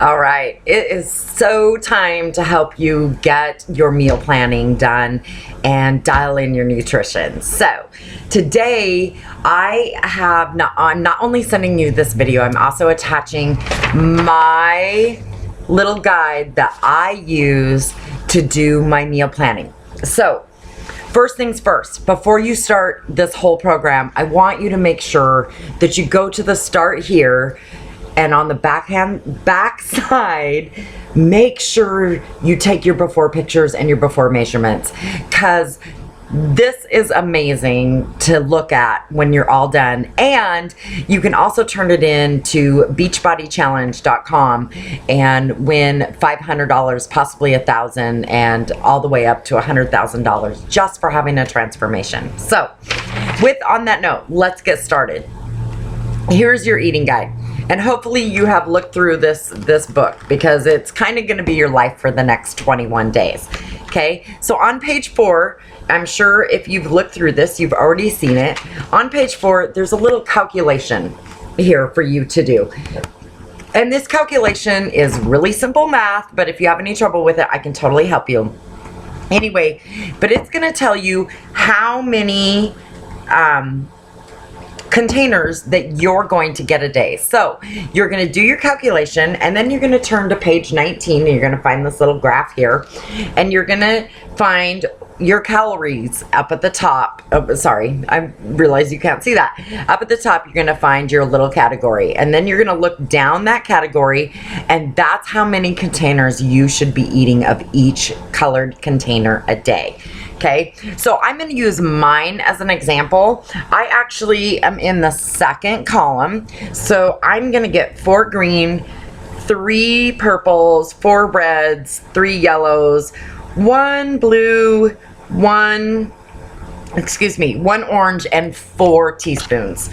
All right, it is so time to help you get your meal planning done and dial in your nutrition. So today I'm not only sending you this video, I'm also attaching my little guide that I use to do my meal planning. So first things first, before you start this whole program, I want you to make sure that you go to the start here, and on the back side, make sure you take your before pictures and your before measurements, because this is amazing to look at when you're all done. And you can also turn it in to beachbodychallenge.com and win $500, possibly $1,000, and all the way up to $100,000 just for having a transformation. So on that note, let's get started. Here's your eating guide. And hopefully you have looked through this book, because it's kind of going to be your life for the next 21 days. Okay, so on page 4, I'm sure if you've looked through this, you've already seen it. On page 4, there's a little calculation here for you to do. And this calculation is really simple math, but if you have any trouble with it, I can totally help you. Anyway, but it's going to tell you how many containers that you're going to get a day. So you're going to do your calculation, and then you're going to turn to page 19, and you're going to find this little graph here, and you're going to find your calories up at the top. Oh, sorry, I realize you can't see that. Up at the top, you're going to find your little category, and then you're going to look down that category, and that's how many containers you should be eating of each colored container a day. Okay, so I'm going to use mine as an example. I actually am in the second column, so I'm going to get 4 green, 3 purples, 4 reds, 3 yellows, 1 blue, 1 orange, and 4 teaspoons.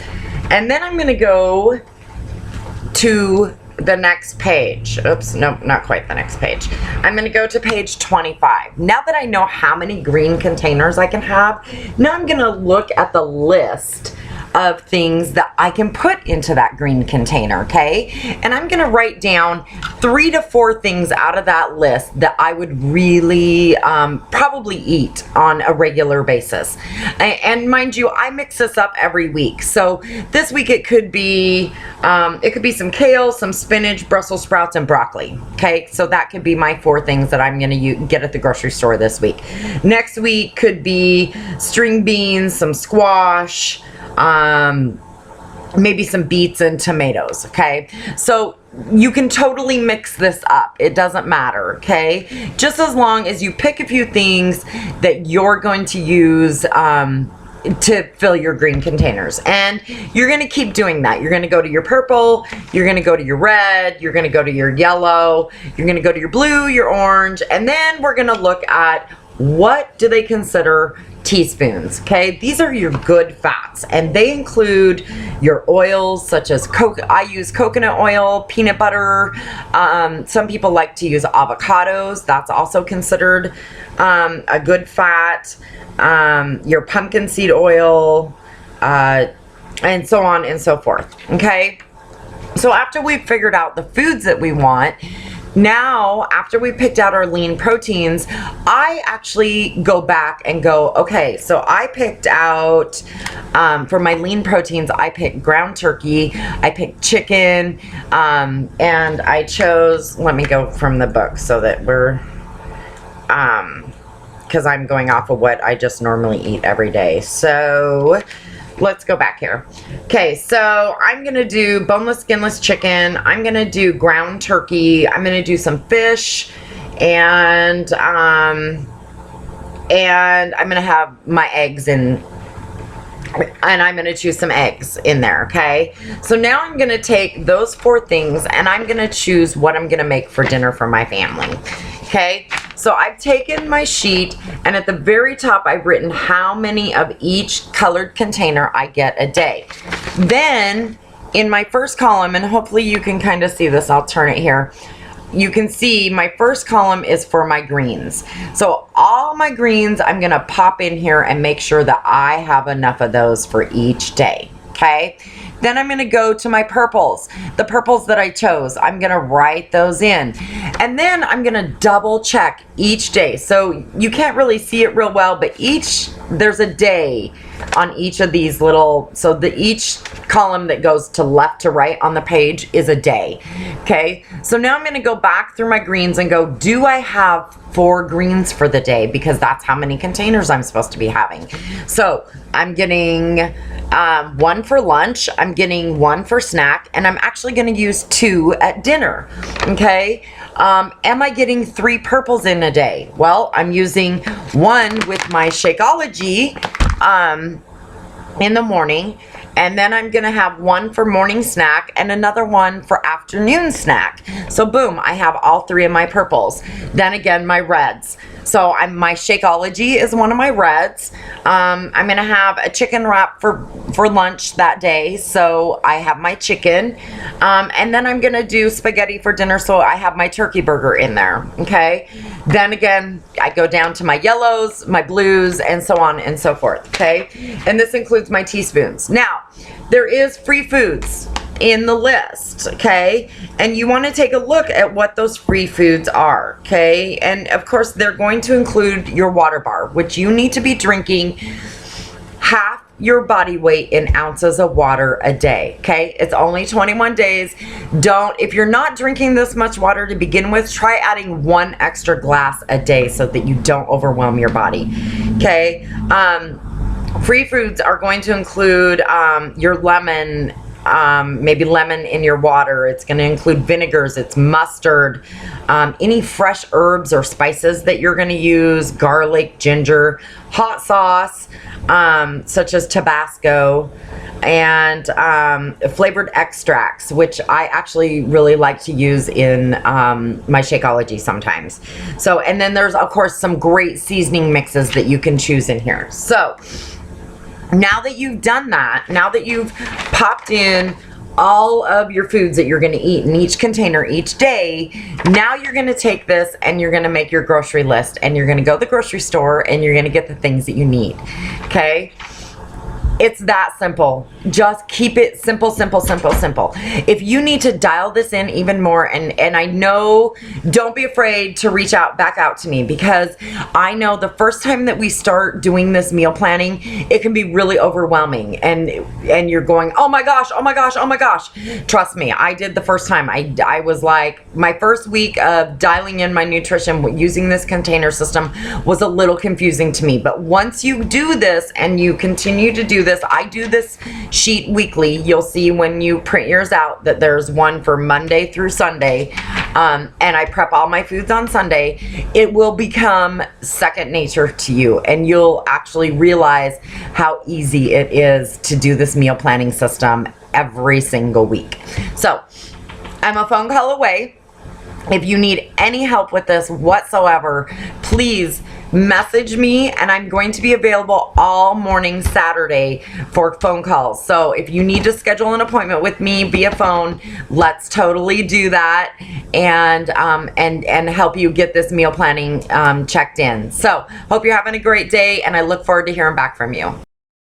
And then I'm going to go to the next page. Oops, no, not quite the next page. I'm going to go to page 25. Now that I know how many green containers I can have, now I'm going to look at the list of things that I can put into that green container, okay? And I'm going to write down 3 to 4 things out of that list that I would really probably eat on a regular basis. And mind you, I mix this up every week. So this week it could be some kale, some spinach, Brussels sprouts, and broccoli, okay? So that could be my 4 things that I'm going to get at the grocery store this week. Next week could be string beans, some squash, maybe some beets and tomatoes, okay? So you can totally mix this up. It doesn't matter, okay? Just as long as you pick a few things that you're going to use to fill your green containers. And you're going to keep doing that. You're going to go to your purple, you're going to go to your red, you're going to go to your yellow, you're going to go to your blue, your orange, and then we're going to look at what do they consider teaspoons, okay? These are your good fats, and they include your oils such as I use coconut oil, peanut butter. Some people like to use avocados. That's also considered a good fat. Your pumpkin seed oil, and so on and so forth, okay? So after we've figured out the foods that we want, now, after we picked out our lean proteins, I actually go back and go, okay, so I picked out, for my lean proteins, I picked ground turkey, I picked chicken, and I chose, let me go from the book so that we're, because I'm going off of what I just normally eat every day. So let's go back here. Okay, so I'm gonna do boneless, skinless chicken. I'm gonna do ground turkey. I'm gonna do some fish, and I'm gonna have my eggs in, and I'm gonna choose some eggs in there. Okay, so now I'm gonna take those 4 things, and I'm gonna choose what I'm gonna make for dinner for my family. Okay, so I've taken my sheet, and at the very top I've written how many of each colored container I get a day. Then in my first column, and hopefully you can kind of see this, I'll turn it here. You can see my first column is for my greens. So all my greens I'm gonna pop in here and make sure that I have enough of those for each day. Okay. Then I'm going to go to my purples. The purples that I chose, I'm going to write those in. And then I'm going to double check each day. So you can't really see it real well, but there's a day on each of these little, so each column that goes to left to right on the page is a day. Okay. So now I'm going to go back through my greens and go, do I have 4 greens for the day? Because that's how many containers I'm supposed to be having. So I'm getting 1 for lunch, I'm getting 1 for snack, and I'm actually going to use 2 at dinner. Okay. Am I getting 3 purples in a day? Well, I'm using 1 with my Shakeology in the morning, and then I'm gonna have 1 for morning snack and another 1 for afternoon snack. So boom, I have all 3 of my purples. Then again, my reds. So my Shakeology is one of my reds. I'm gonna have a chicken wrap for lunch that day, so I have my chicken. And then I'm gonna do spaghetti for dinner, so I have my turkey burger in there. Okay. Then again, I go down to my yellows, my blues, and so on and so forth. Okay. And this includes my teaspoons. Now, there is free foods in the list, okay? And you want to take a look at what those free foods are, okay? And of course, they're going to include your water bar, which you need to be drinking half your body weight in ounces of water a day, okay? It's only 21 days. If you're not drinking this much water to begin with, try adding 1 extra glass a day so that you don't overwhelm your body, okay? Free foods are going to include your lemon, maybe lemon in your water. It's going to include vinegars, it's mustard, any fresh herbs or spices that you're going to use, garlic, ginger, hot sauce, such as Tabasco, and flavored extracts, which I actually really like to use in my Shakeology sometimes. So, and then there's of course some great seasoning mixes that you can choose in here. So now that you've done that, now that you've popped in all of your foods that you're going to eat in each container each day, now you're going to take this and you're going to make your grocery list, and you're going to go to the grocery store and you're going to get the things that you need. Okay? It's that simple. Just keep it simple, simple, simple, simple. If you need to dial this in even more, and I know, don't be afraid to reach back out to me, because I know the first time that we start doing this meal planning, it can be really overwhelming, and you're going, oh my gosh, oh my gosh, oh my gosh. Trust me, I did the first time. I was like, my first week of dialing in my nutrition using this container system was a little confusing to me. But once you do this and you continue to do this, I do this sheet weekly. You'll see when you print yours out that there's one for Monday through Sunday, and I prep all my foods on Sunday. It will become second nature to you, and you'll actually realize how easy it is to do this meal planning system every single week. So I'm a phone call away. If you need any help with this whatsoever, please message me, and I'm going to be available all morning Saturday for phone calls. So if you need to schedule an appointment with me via phone, let's totally do that, and help you get this meal planning checked in. So hope you're having a great day, and I look forward to hearing back from you.